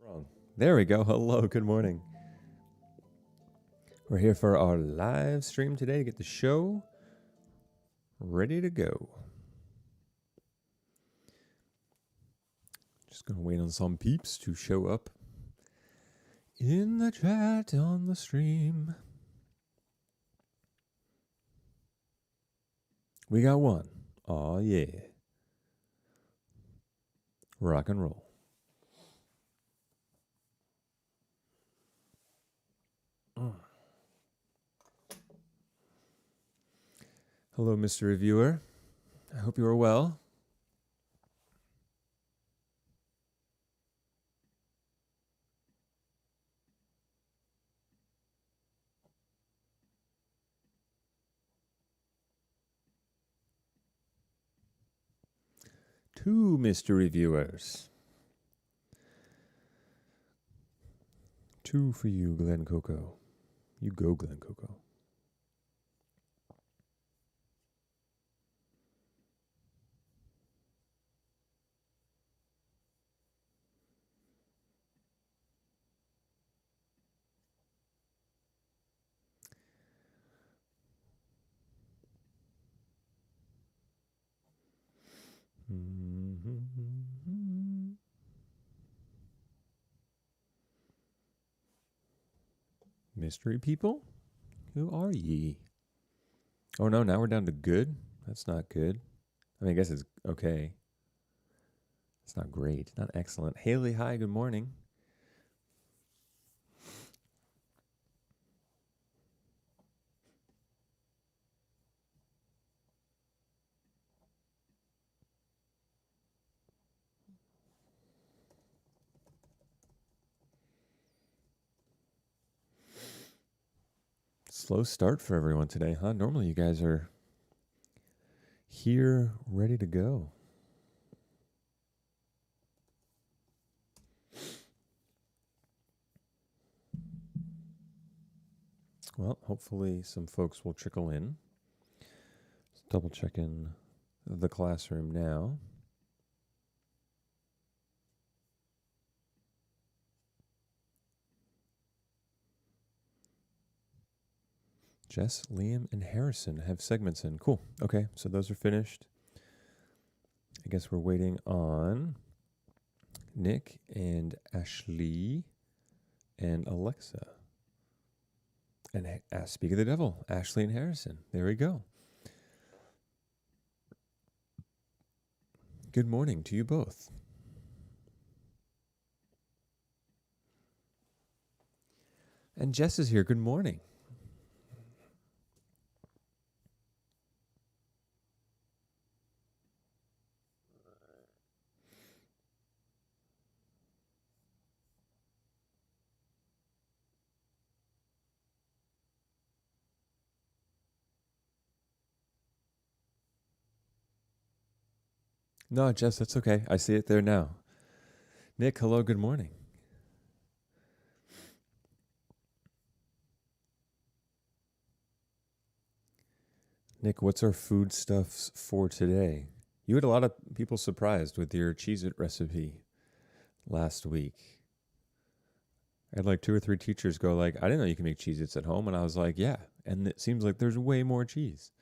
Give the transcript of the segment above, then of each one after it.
Wrong. There we go. Hello, good morning. We're here for our live stream today to get the show ready to go. Just gonna wait on some peeps to show up in the chat on the stream. We got one. Aw, yeah. Rock and roll. Hello, Mr. Reviewer. I hope you are well. Two Mr. Reviewers. Two for you, Glen Coco. You go, Glen Coco. Mystery people? Who are ye? Oh no, now we're down to good? That's not good. I mean, I guess it's okay. It's not great, not excellent. Haley, hi, good morning. Slow start for everyone today, huh? Normally you guys are here ready to go. Well, hopefully some folks will trickle in. Let's double check in the classroom now. Jess, Liam, and Harrison have segments in. Cool. Okay, so those are finished. I guess we're waiting on Nick and Ashley and Alexa. And speak of the devil, Ashley and Harrison. There we go. Good morning to you both. And Jess is here. Good morning. No, Jess, that's okay. I see it there now. Nick, hello, good morning. Nick, what's our foodstuffs for today? You had a lot of people surprised with your Cheez-It recipe last week. I had like 2 or 3 teachers go like, I didn't know you can make Cheez-Its at home. And I was like, yeah. And it seems like there's way more cheese.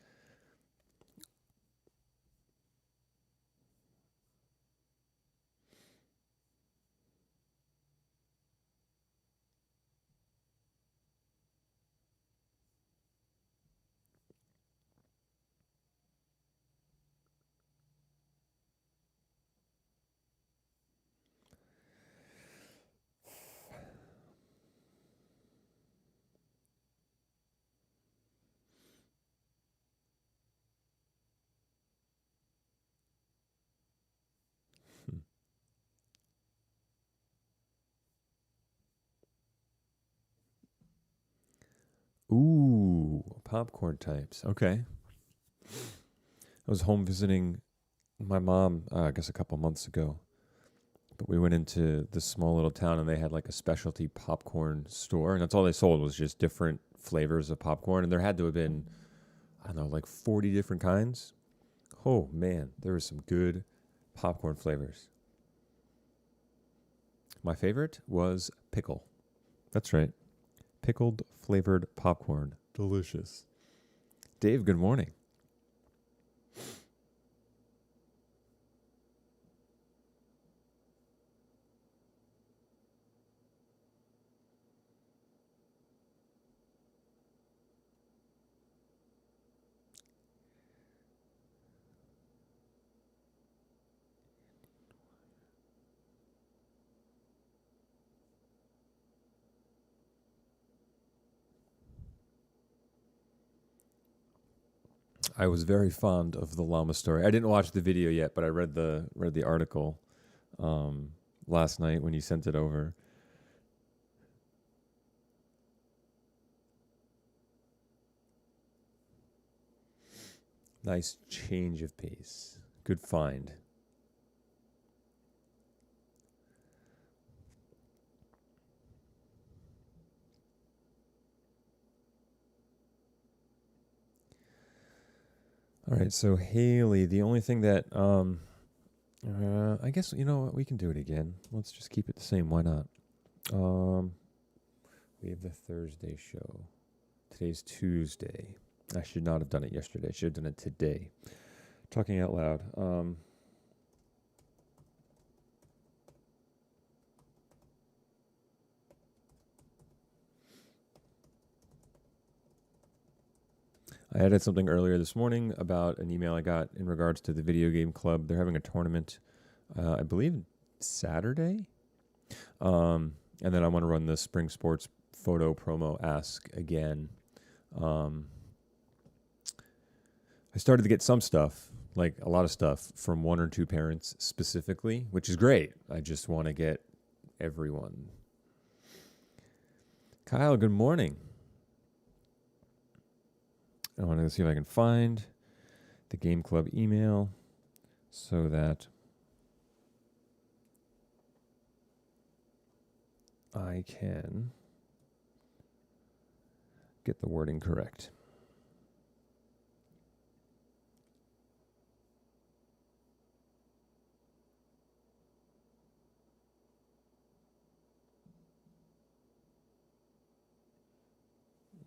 Ooh, popcorn types. Okay. I was home visiting my mom, I guess a couple months ago. But we went into this small little town and they had like a specialty popcorn store. And that's all they sold was just different flavors of popcorn. And there had to have been, I don't know, like 40 different kinds. Oh, man, there was some good popcorn flavors. My favorite was pickle. That's right. Pickled flavored popcorn. Delicious. Dave, good morning. I was very fond of the llama story. I didn't watch the video yet, but I read the article last night when you sent it over. Nice change of pace. Good find. All right, so Haley, the only thing that I guess you know what, we can do it again. Let's just keep it the same. Why not? We have the Thursday show. Today's Tuesday. I should not have done it yesterday. I should have done it today. Talking out loud. I added something earlier this morning about an email I got in regards to the video game club. They're having a tournament, I believe Saturday. And then I want to run the spring sports photo promo ask again. I started to get some stuff, like a lot of stuff, from one or two parents specifically, which is great. I just want to get everyone. Kyle, good morning. I want to see if I can find the game club email so that I can get the wording correct.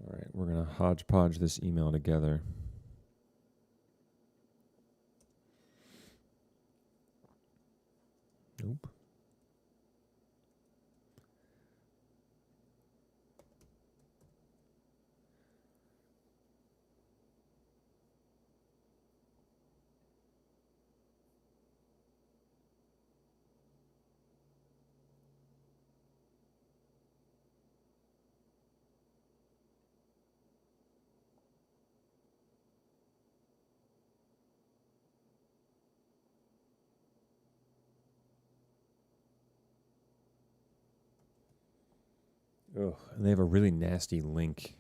All right, we're going to hodgepodge this email together. Nope. Ugh, and they have a really nasty link.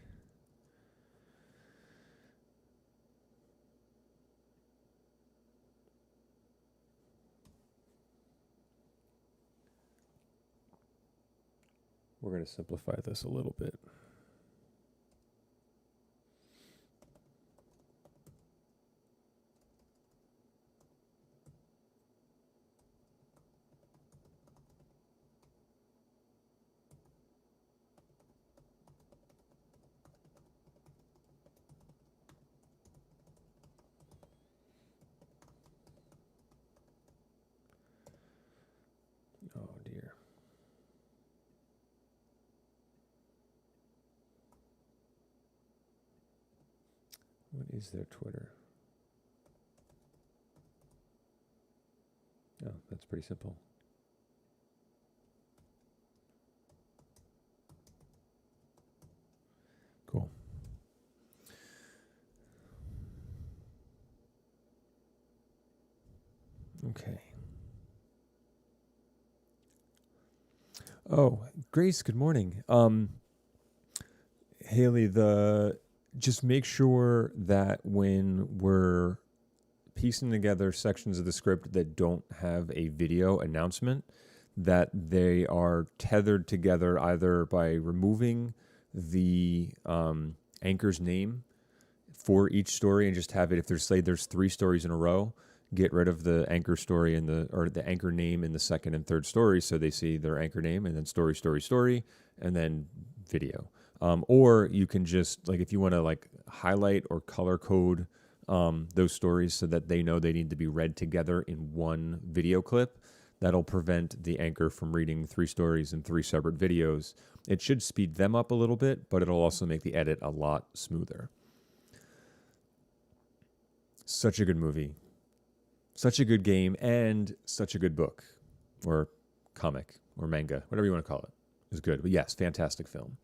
We're going to simplify this a little bit. Oh, dear. What is their Twitter? Oh, that's pretty simple. Cool. Okay. Oh, Grace, good morning. Haley, just make sure that when we're piecing together sections of the script that don't have a video announcement, that they are tethered together either by removing the anchor's name for each story and just have it, if there's 3 stories in a row, get rid of the anchor story or the anchor name in the second and third story, so they see their anchor name and then story, story, story, and then video. Or you can just, like, if you want to like highlight or color code those stories so that they know they need to be read together in one video clip, that'll prevent the anchor from reading 3 stories in 3 separate videos. It should speed them up a little bit, but it'll also make the edit a lot smoother. Such a good movie. Such a good game, and such a good book, or comic, or manga, whatever you want to call it. It's good. But yes, fantastic film.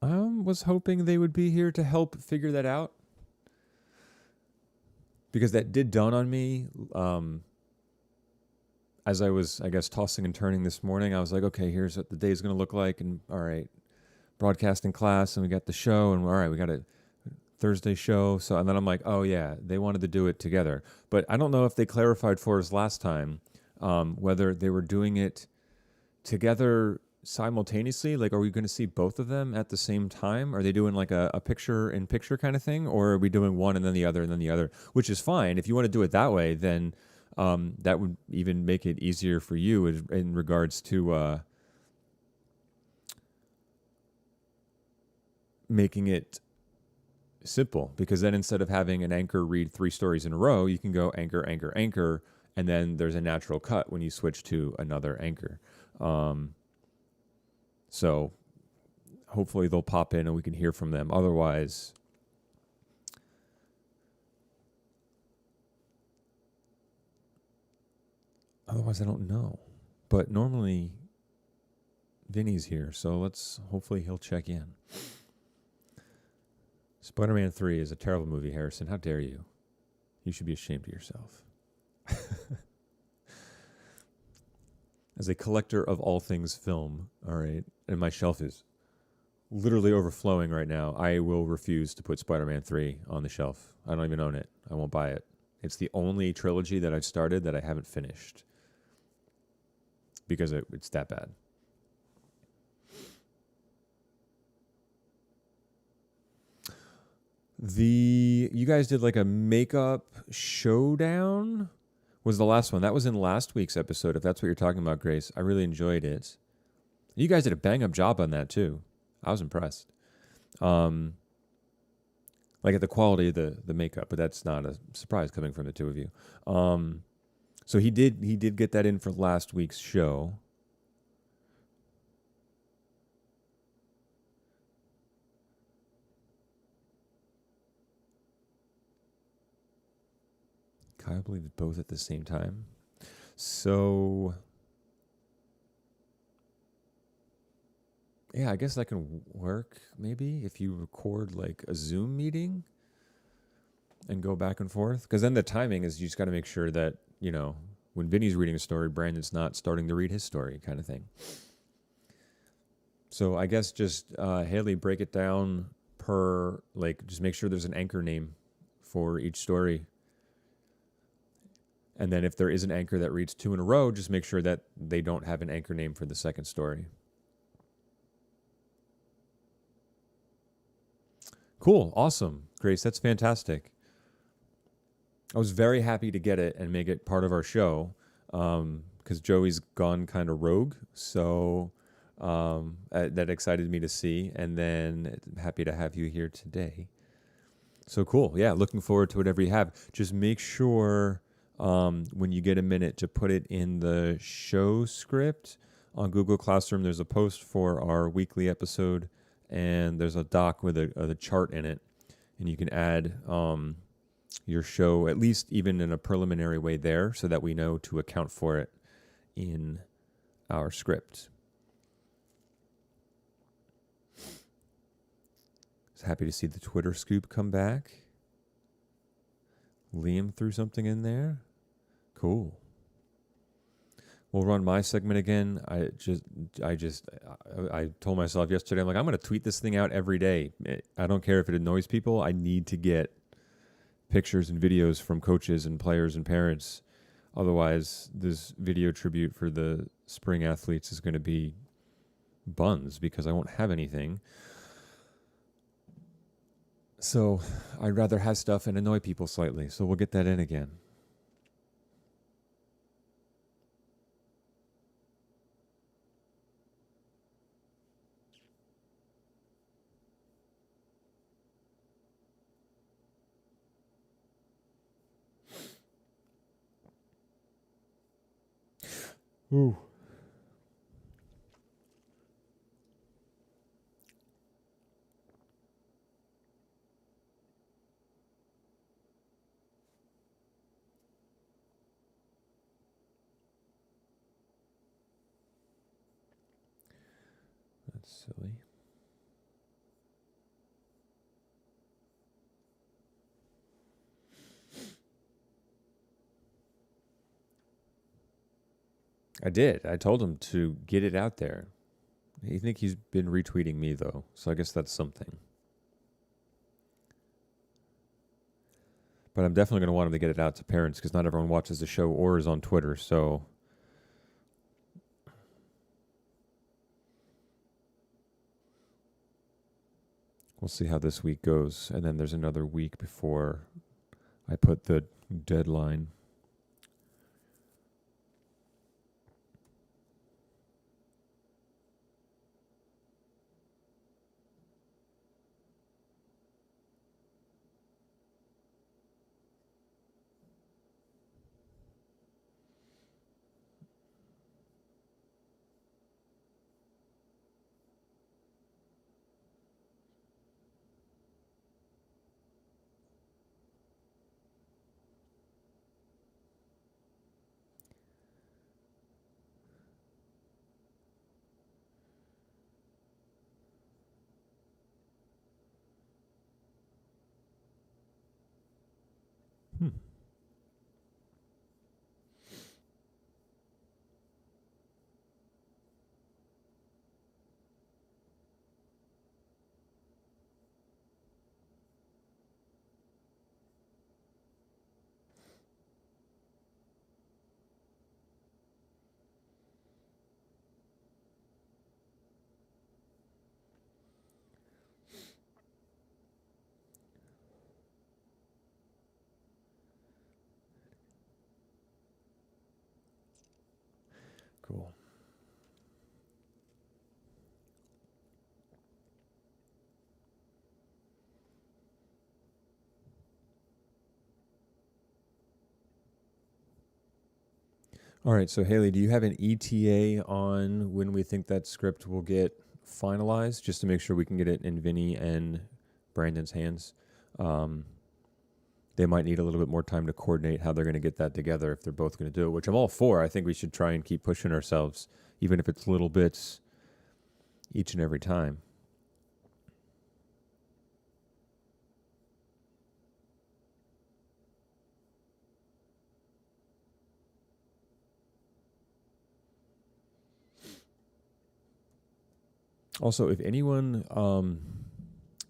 I was hoping they would be here to help figure that out, because that did dawn on me as I was, I guess, tossing and turning this morning. I was like, okay, here's what the day's going to look like, and all right, broadcasting class, and we got the show, and all right, we got a Thursday show. So, and then I'm like, oh yeah, they wanted to do it together, but I don't know if they clarified for us last time whether they were doing it together simultaneously. Like, are we going to see both of them at the same time? Are they doing like a picture in picture kind of thing, or are we doing one and then the other and then the other? Which is fine. If you want to do it that way, then that would even make it easier for you in regards to making it simple, because then instead of having an anchor read 3 stories in a row, you can go anchor, anchor, anchor, and then there's a natural cut when you switch to another anchor. So hopefully they'll pop in and we can hear from them. Otherwise, I don't know. But normally Vinny's here, so hopefully he'll check in. Spider-Man 3 is a terrible movie, Harrison. How dare you? You should be ashamed of yourself. As a collector of all things film, all right, and my shelf is literally overflowing right now, I will refuse to put Spider-Man 3 on the shelf. I don't even own it. I won't buy it. It's the only trilogy that I've started that I haven't finished because it's that bad. You guys did like a makeup showdown? Was the last one. That was in last week's episode, if that's what you're talking about, Grace. I really enjoyed it. You guys did a bang-up job on that, too. I was impressed. Like at the quality of the makeup, but that's not a surprise coming from the two of you. So he did get that in for last week's show. I believe both at the same time. So, yeah, I guess that can work maybe if you record like a Zoom meeting and go back and forth. Because then the timing is you just got to make sure that, you know, when Vinny's reading a story, Brandon's not starting to read his story kind of thing. So I guess just, Haley, break it down per, like, just make sure there's an anchor name for each story. And then if there is an anchor that reads 2 in a row, just make sure that they don't have an anchor name for the second story. Cool. Awesome. Grace, that's fantastic. I was very happy to get it and make it part of our show because Joey's gone kind of rogue. So that excited me to see. And then happy to have you here today. So cool. Yeah, looking forward to whatever you have. Just make sure... when you get a minute to put it in the show script on Google Classroom. There's a post for our weekly episode, and there's a doc with a chart in it, and you can add your show, at least even in a preliminary way there, so that we know to account for it in our script. I was happy to see the Twitter scoop come back. Liam threw something in there. Cool. We'll run my segment again. I told myself yesterday, I'm like, I'm going to tweet this thing out every day. I don't care if it annoys people. I need to get pictures and videos from coaches and players and parents. Otherwise, this video tribute for the spring athletes is going to be buns because I won't have anything. So I'd rather have stuff and annoy people slightly. So we'll get that in again. Ooh. That's silly. I did. I told him to get it out there. I think he's been retweeting me, though, so I guess that's something. But I'm definitely going to want him to get it out to parents because not everyone watches the show or is on Twitter, so... We'll see how this week goes. And then there's another week before I put the deadline. Cool. All right, so Haley, do you have an ETA on when we think that script will get finalized, just to make sure we can get it in Vinny and Brandon's hands? They might need a little bit more time to coordinate how they're going to get that together if they're both going to do it, which I'm all for. I think we should try and keep pushing ourselves, even if it's little bits each and every time. Also, if anyone,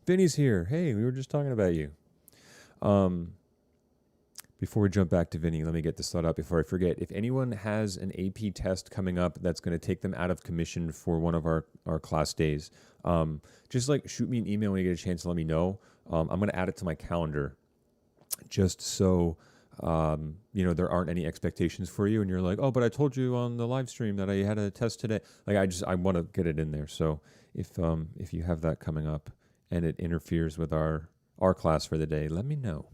Vinny's here. Hey, we were just talking about you. Before we jump back to Vinny, let me get this thought out before I forget. If anyone has an AP test coming up that's going to take them out of commission for one of our class days, just like shoot me an email when you get a chance to let me know. I'm going to add it to my calendar just so there aren't any expectations for you and you're like, oh, but I told you on the live stream that I had a test today. Like I want to get it in there. So if you have that coming up and it interferes with our class for the day, let me know.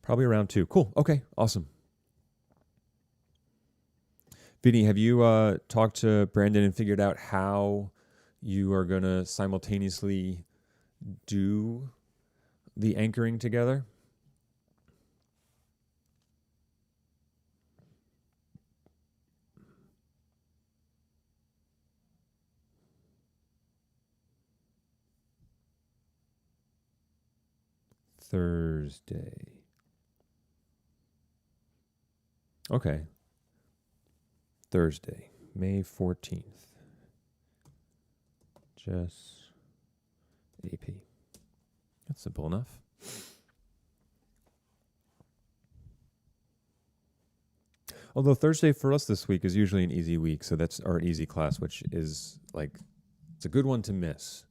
Probably around 2. Cool. Okay. Awesome. Vinny, have you talked to Brandon and figured out how you are going to simultaneously do the anchoring together? Thursday. Okay. Thursday, May 14th. Just AP. That's simple enough. Although Thursday for us this week is usually an easy week, so that's our easy class, which is like, it's a good one to miss.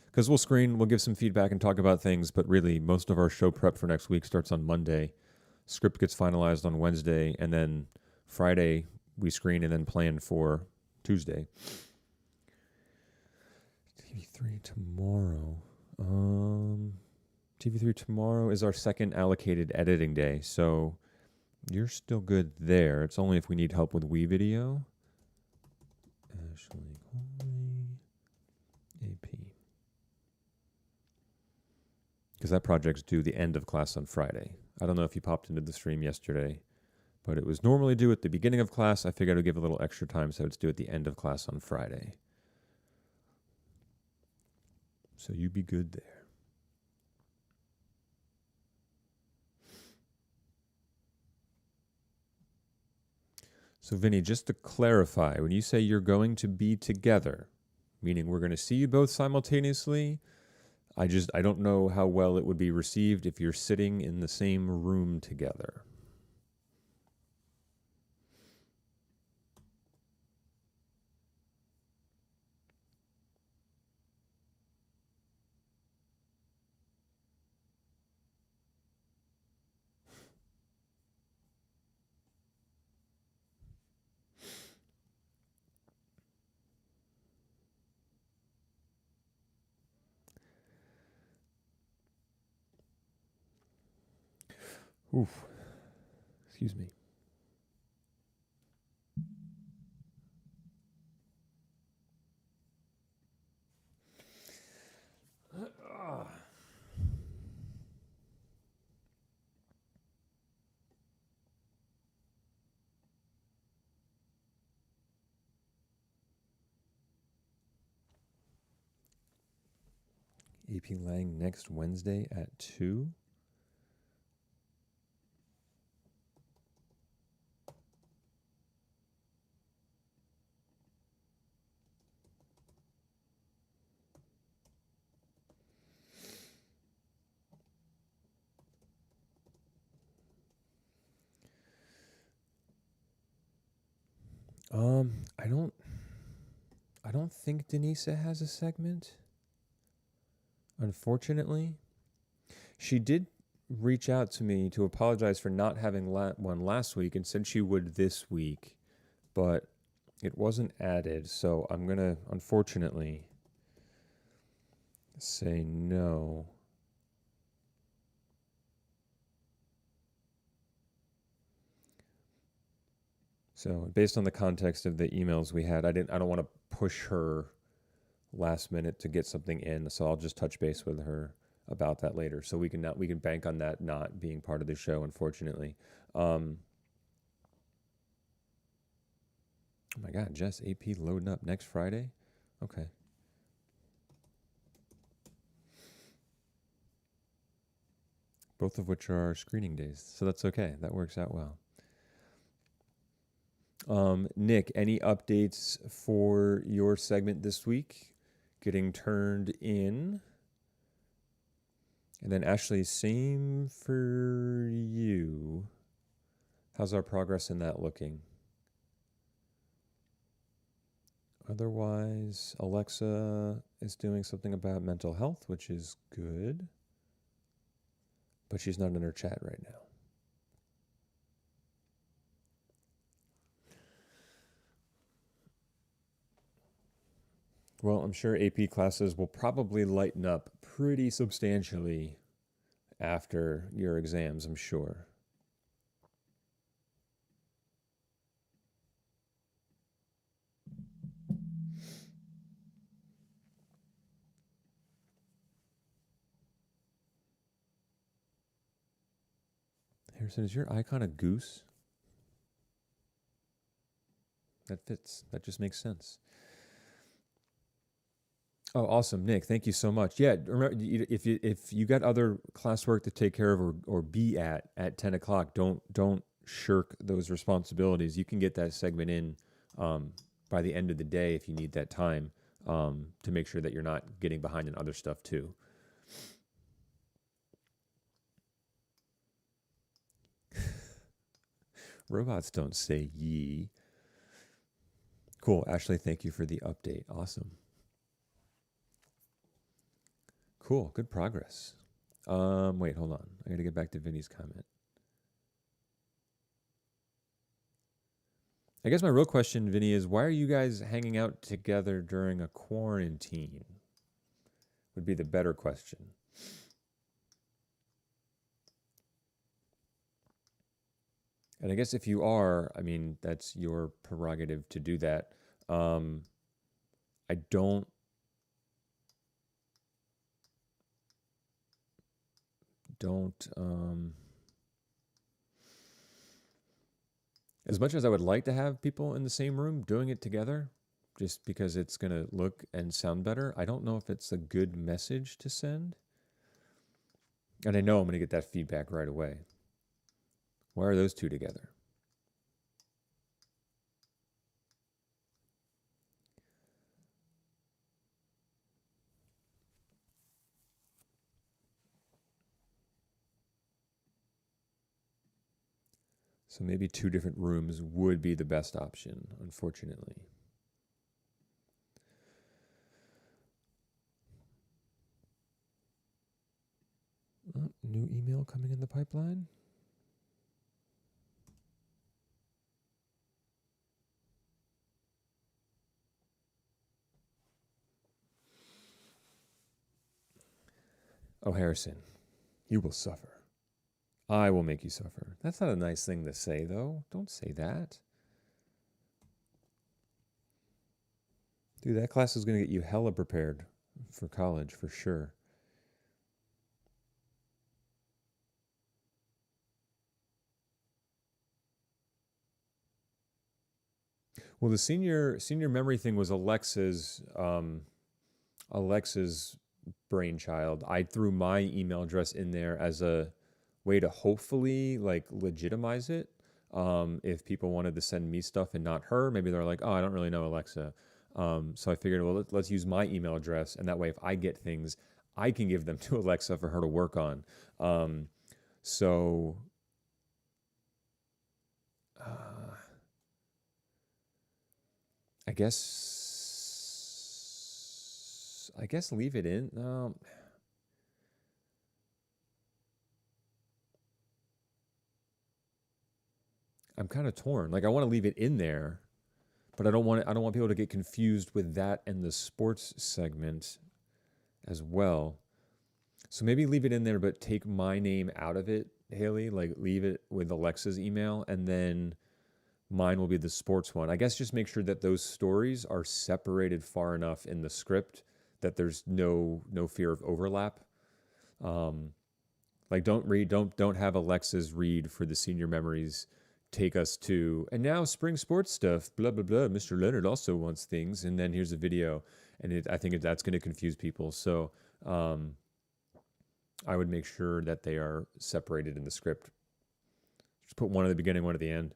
Because we'll give some feedback and talk about things, but really most of our show prep for next week starts on Monday. Script gets finalized on Wednesday, and then Friday we screen and then plan for Tuesday. TV3 tomorrow. TV3 tomorrow is our second allocated editing day, so you're still good there. It's only if we need help with WeVideo. Ashley Coley, AP. Because that project's due the end of class on Friday. I don't know if you popped into the stream yesterday, but it was normally due at the beginning of class. I figured I'd give a little extra time, so it's due at the end of class on Friday. So you be good there. So Vinny, just to clarify, when you say you're going to be together, meaning we're going to see you both simultaneously, I don't know how well it would be received if you're sitting in the same room together. Oof. Excuse me. AP Lang next Wednesday at 2. I don't think Denisa has a segment. Unfortunately, she did reach out to me to apologize for not having one last week and said she would this week, but it wasn't added. So I'm going to, unfortunately, say no. So based on the context of the emails we had, I don't want to push her last minute to get something in. So I'll just touch base with her about that later. So we can bank on that not being part of the show, unfortunately. Oh my God, Jess, AP loading up next Friday? Okay. Both of which are screening days. So that's okay. That works out well. Nick, any updates for your segment this week? Getting turned in. And then Ashley, same for you. How's our progress in that looking? Otherwise, Alexa is doing something about mental health, which is good. But she's not in her chat right now. Well, I'm sure AP classes will probably lighten up pretty substantially after your exams, I'm sure. Harrison, is your icon a goose? That fits. That just makes sense. Oh, awesome, Nick. Thank you so much. Yeah, remember, if you got other classwork to take care of or be at 10 o'clock, don't shirk those responsibilities. You can get that segment in by the end of the day if you need that time to make sure that you're not getting behind in other stuff too. Robots don't say ye. Cool. Ashley, thank you for the update. Awesome. Cool. Good progress. Wait, hold on. I got to get back to Vinny's comment. I guess my real question, Vinny, is why are you guys hanging out together during a quarantine? Would be the better question. And I guess if you are, I mean, that's your prerogative to do that. I don't as much as I would like to have people in the same room doing it together, just because it's going to look and sound better, I don't know if it's a good message to send. And I know I'm going to get that feedback right away. Why are those two together? So maybe two different rooms would be the best option, unfortunately. New email coming in the pipeline. Oh, Harrison, you will suffer. I will make you suffer. That's not a nice thing to say, though. Don't say that. Dude, that class is going to get you hella prepared for college, for sure. Well, the senior memory thing was Alexa's brainchild. I threw my email address in there as a way to hopefully like legitimize it. If people wanted to send me stuff and not her, maybe they're like, oh, I don't really know Alexa. So I figured, well, let's use my email address, and that way, if I get things, I can give them to Alexa for her to work on. So I guess leave it in. I'm kind of torn. Like I want to leave it in there, but I don't want people to get confused with that and the sports segment as well. So maybe leave it in there, but take my name out of it, Haley. Like leave it with Alexa's email, and then mine will be the sports one. I guess just make sure that those stories are separated far enough in the script that there's no fear of overlap. Like don't have Alexa's read for the senior memories take us to, and now spring sports stuff, blah, blah, blah. Mr. Leonard also wants things. And then here's a video. And I think that's going to confuse people. So I would make sure that they are separated in the script. Just put one at the beginning, one at the end.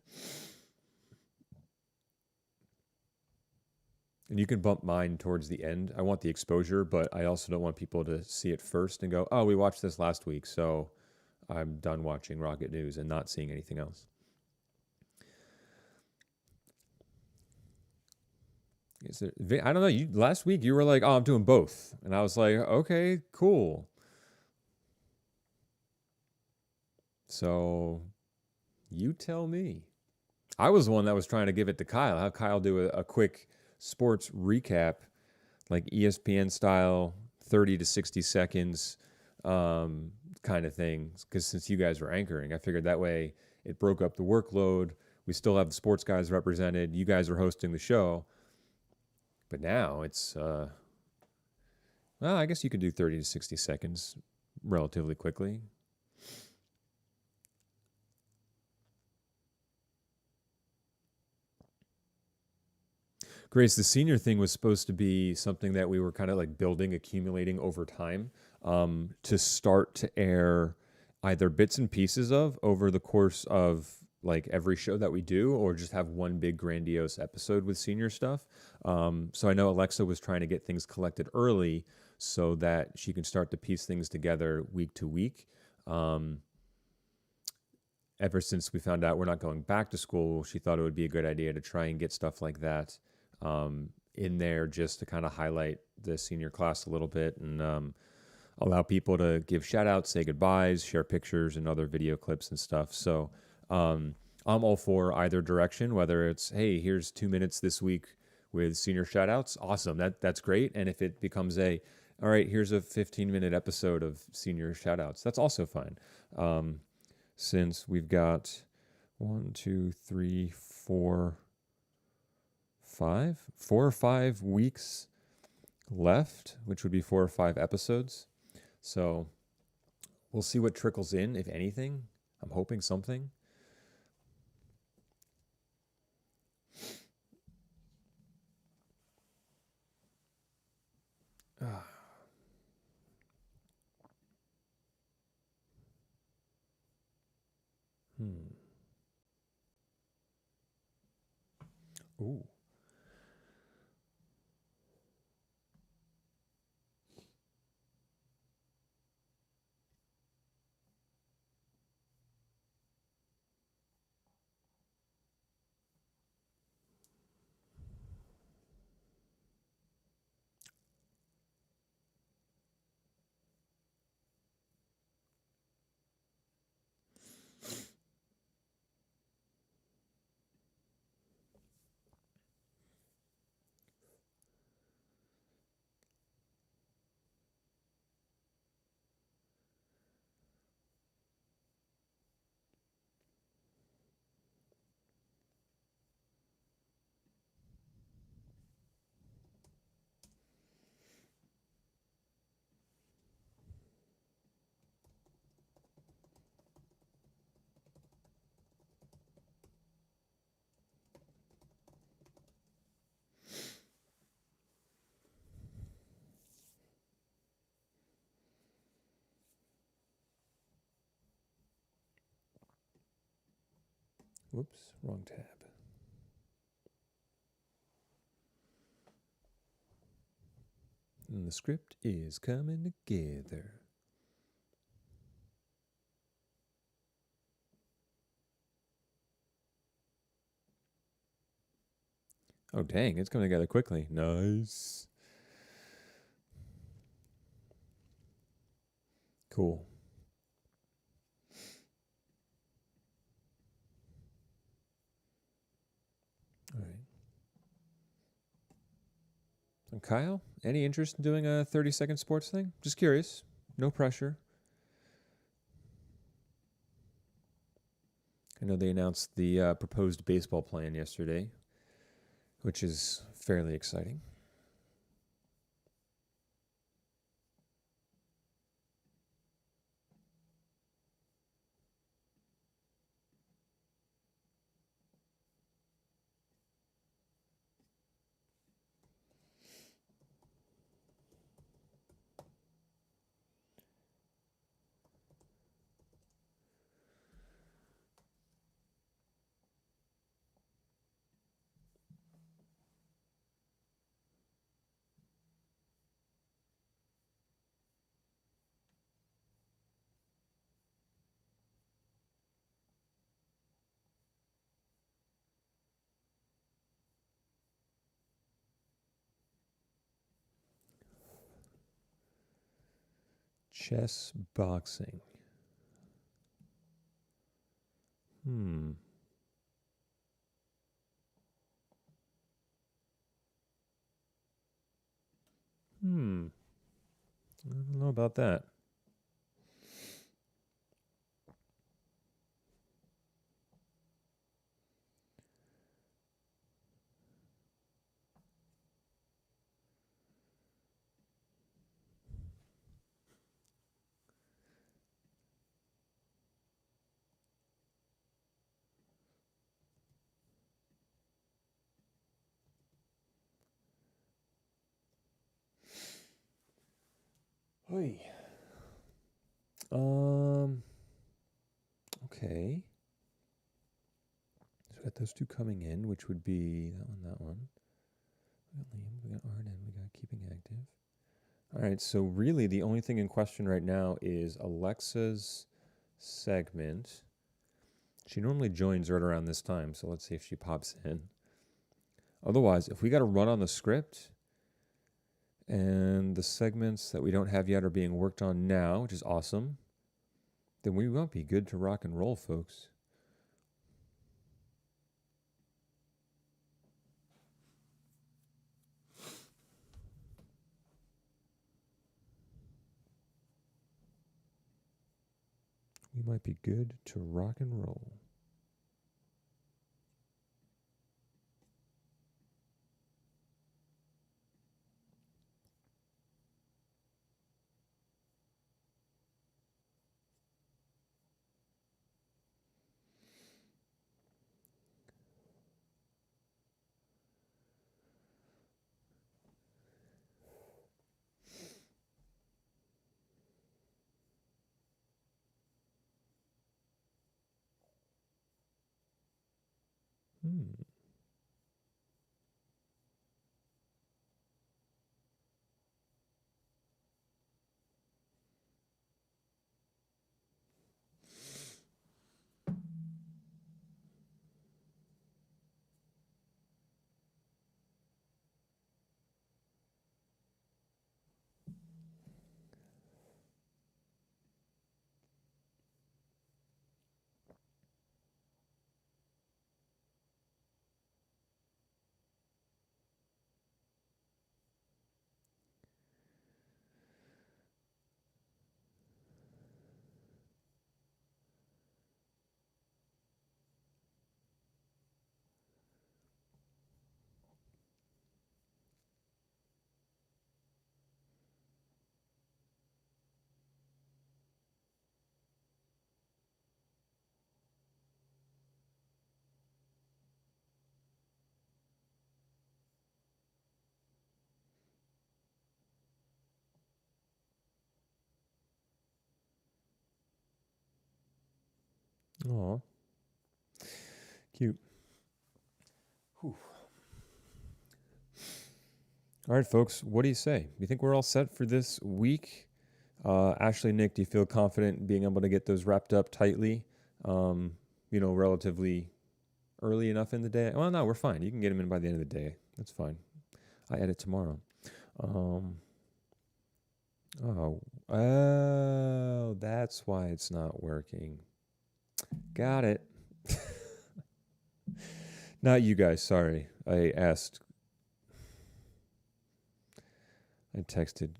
And you can bump mine towards the end. I want the exposure, but I also don't want people to see it first and go, oh, we watched this last week, so I'm done watching Rocket News and not seeing anything else. I don't know. Last week you were like, "Oh, I'm doing both," and I was like, "Okay, cool." So, you tell me. I was the one that was trying to give it to Kyle. Have Kyle do a quick sports recap, like ESPN style, 30 to 60 seconds, kind of thing. Because since you guys were anchoring, I figured that way it broke up the workload. We still have the sports guys represented. You guys are hosting the show. But now it's, well, I guess you could do 30 to 60 seconds relatively quickly. Grace, the senior thing was supposed to be something that we were kind of like building, accumulating over time, to start to air either bits and pieces of over the course of like every show that we do, or just have one big grandiose episode with senior stuff. So I know Alexa was trying to get things collected early so that she can start to piece things together week to week. ever since we found out we're not going back to school, she thought it would be a good idea to try and get stuff like that in there just to kind of highlight the senior class a little bit and allow people to give shout outs, say goodbyes, share pictures and other video clips and stuff. So I'm all for either direction, whether it's, hey, here's 2 minutes this week with senior shout outs. Awesome. That's great. And if it becomes all right, here's a 15-minute episode of senior shout outs, that's also fine. Since we've got 1, 2, 3, 4 or 5 weeks left, which would be 4 or 5 episodes. So we'll see what trickles in, if anything. I'm hoping something. Ooh. Whoops, wrong tab. And the script is coming together. Oh, dang, it's coming together quickly. Nice. Cool. All right. And Kyle, any interest in doing a 30-second sports thing? Just curious. No pressure. I know they announced the proposed baseball plan yesterday, which is fairly exciting. Chess boxing. Hmm. I don't know about that. Oy. Okay. So we got those two coming in, which would be that one. We got Liam, we got Arden, we got keeping active. All right, so really the only thing in question right now is Alexa's segment She normally joins right around this time, so let's see if she pops in. Otherwise, if we got to run on the script and the segments that we don't have yet are being worked on now, which is awesome, then we won't be good to rock and roll, folks. We might be good to rock and roll. Aw. Cute. Whew. All right, folks, what do you say? You think we're all set for this week? Ashley, Nick, do you feel confident in being able to get those wrapped up tightly, relatively early enough in the day? Well, no, we're fine. You can get them in by the end of the day. That's fine. I edit tomorrow. Oh, that's why it's not working. Got it. Not you guys, sorry. I texted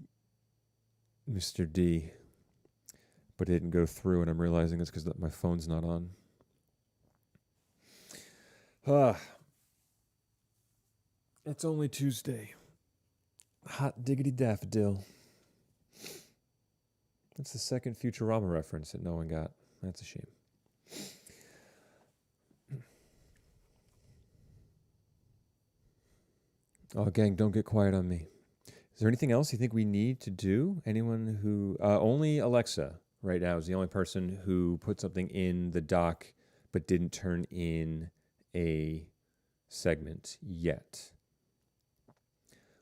Mr. D, but it didn't go through, and I'm realizing it's because my phone's not on. It's only Tuesday. Hot diggity daffodil. That's the second Futurama reference that no one got. That's a shame. Oh, gang, don't get quiet on me. Is there anything else you think we need to do? Anyone who... only Alexa right now is the only person who put something in the doc but didn't turn in a segment yet.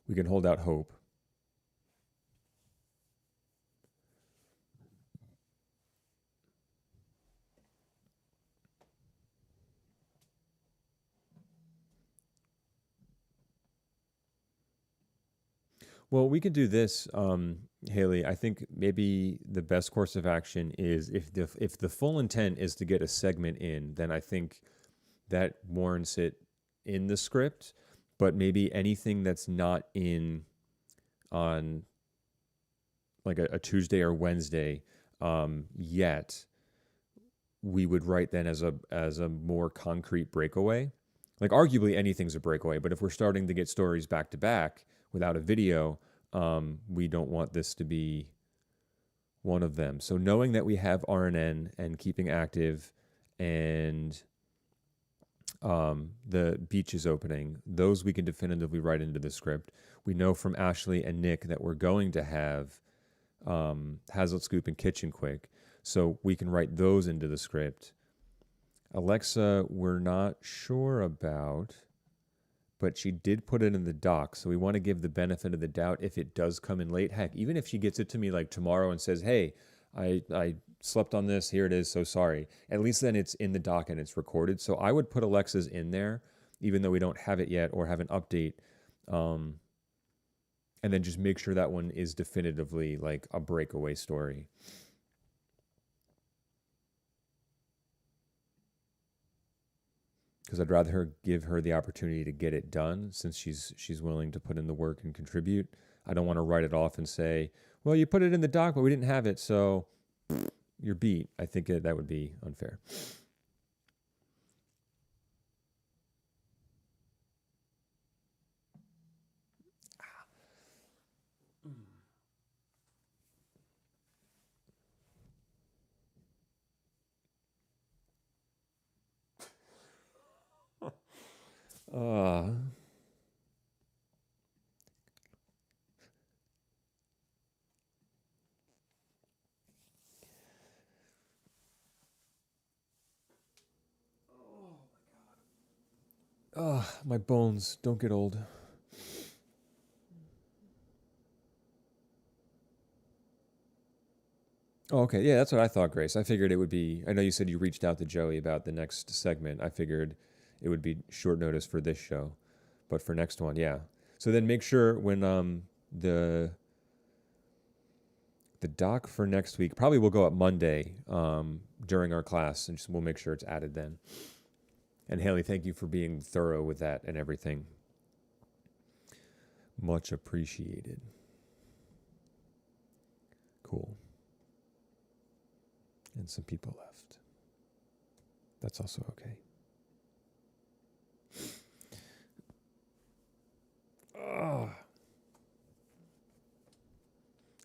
We can hold out hope. Well, we could do this, Haley. I think maybe the best course of action is if the full intent is to get a segment in, then I think that warrants it in the script. But maybe anything that's not in on like a Tuesday or Wednesday yet, we would write then as a more concrete breakaway. Like arguably anything's a breakaway, but if we're starting to get stories back to back without a video, we don't want this to be one of them. So knowing that we have RNN and keeping active and the beaches opening, those we can definitively write into the script. We know from Ashley and Nick that we're going to have Hazlitt Scoop and Kitchen Quick, so we can write those into the script. Alexa, we're not sure about, but she did put it in the doc, so we want to give the benefit of the doubt if it does come in late. Heck, even if she gets it to me like tomorrow and says, hey, I slept on this. Here it is. So sorry. At least then it's in the doc and it's recorded. So I would put Alexa's in there, even though we don't have it yet or have an update. And then just make sure that one is definitively like a breakaway story. Because I'd rather give her the opportunity to get it done since she's willing to put in the work and contribute. I don't want to write it off and say, well, you put it in the doc, but we didn't have it, so you're beat. I think that would be unfair. Uh, my bones don't get old. Oh, okay. Yeah, that's what I thought, Grace. I figured it would be. I know you said you reached out to Joey about the next segment. I figured it would be short notice for this show, but for next one, yeah. So then make sure when the doc for next week probably will go up Monday during our class, and we'll make sure it's added then. And Haley, thank you for being thorough with that and everything. Much appreciated. Cool. And some people left. That's also okay. Oh.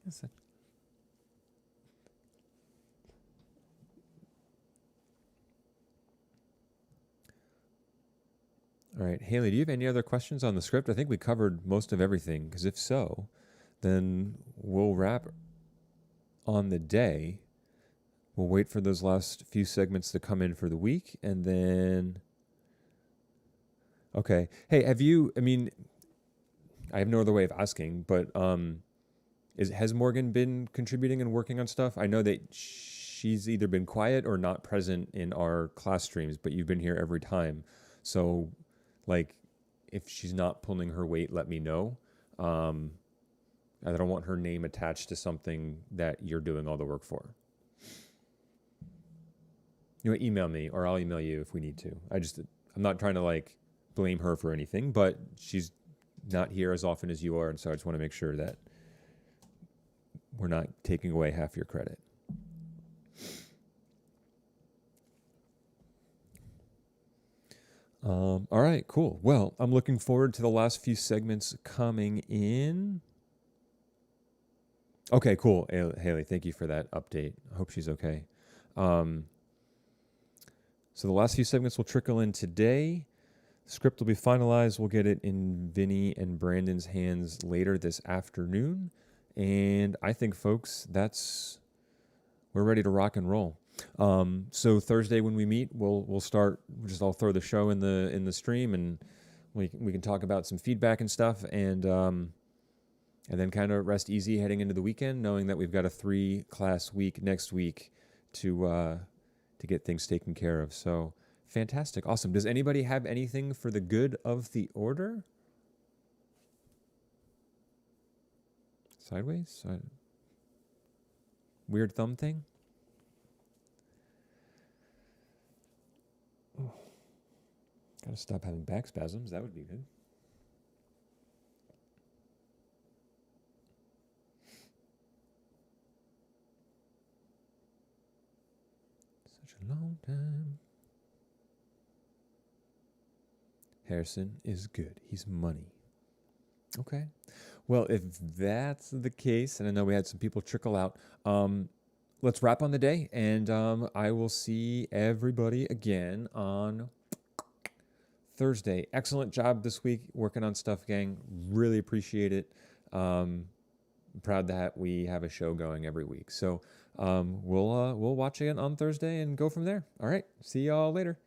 That's it. All right, Haley, do you have any other questions on the script? I think we covered most of everything, because if so, then we'll wrap on the day. We'll wait for those last few segments to come in for the week, and then... Okay. Hey, have you... I mean, I have no other way of asking, but has Morgan been contributing and working on stuff? I know that she's either been quiet or not present in our class streams, but you've been here every time. So, like, if she's not pulling her weight, let me know. I don't want her name attached to something that you're doing all the work for. You know, email me, or I'll email you if we need to. I'm not trying to like blame her for anything, but she's not here as often as you are, and so I just want to make sure that we're not taking away half your credit. All right, cool. Well, I'm looking forward to the last few segments coming in. Okay, cool. Haley, thank you for that update. I hope she's okay. So the last few segments will trickle in today. The script will be finalized. We'll get it in Vinny and Brandon's hands later this afternoon. And I think, folks, we're ready to rock and roll. So Thursday when we meet, we'll start. I'll throw the show in the stream, and we can talk about some feedback and stuff, and then kind of rest easy heading into the weekend, knowing that we've got a 3-class week next week to get things taken care of. So fantastic, awesome. Does anybody have anything for the good of the order? Sideways? Weird thumb thing? Oh. Gotta stop having back spasms. That would be good. Such a long time. Harrison is good. He's money. Okay. Well, if that's the case, and I know we had some people trickle out, let's wrap on the day, and I will see everybody again on Thursday. Excellent job this week working on stuff, gang. Really appreciate it. Proud that we have a show going every week. So we'll watch again on Thursday and go from there. All right. See y'all later.